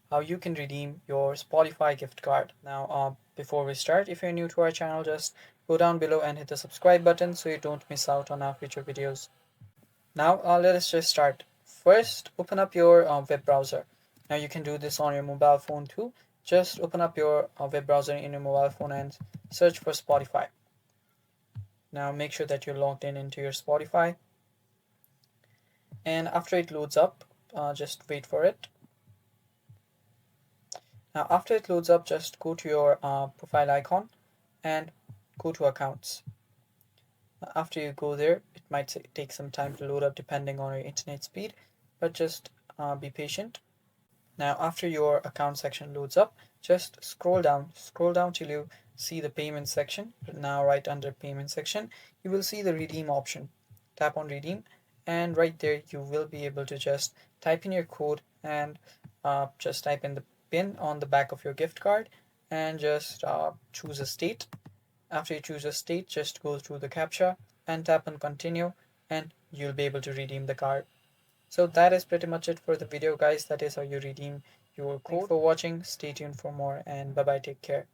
how you can redeem your Spotify gift card. Now, before we start, if you're new to our channel, just go down below and hit the subscribe button so you don't miss out on our future videos. Now, let us just start. First, open up your web browser. Now, you can do this on your mobile phone too. Just open up your web browser in your mobile phone and search for Spotify. Now, make sure that you're logged in into your Spotify. And after it loads up, just wait for it. Now, after it loads up, just go to your profile icon and go to accounts. After you go there, it might take some time to load up depending on your internet speed, but just be patient. Now, after your account section loads up, just scroll down till you see the payment section. Now, right under payment section, you will see the redeem option. Tap on redeem, and right there, you will be able to just type in your code and just type in the pin on the back of your gift card and just choose a state. After you choose a state, just go through the CAPTCHA and tap on continue, and you'll be able to redeem the card. So that is pretty much it for the video, guys. That is how you redeem your code. Thanks for watching. Stay tuned for more, and bye bye. Take care.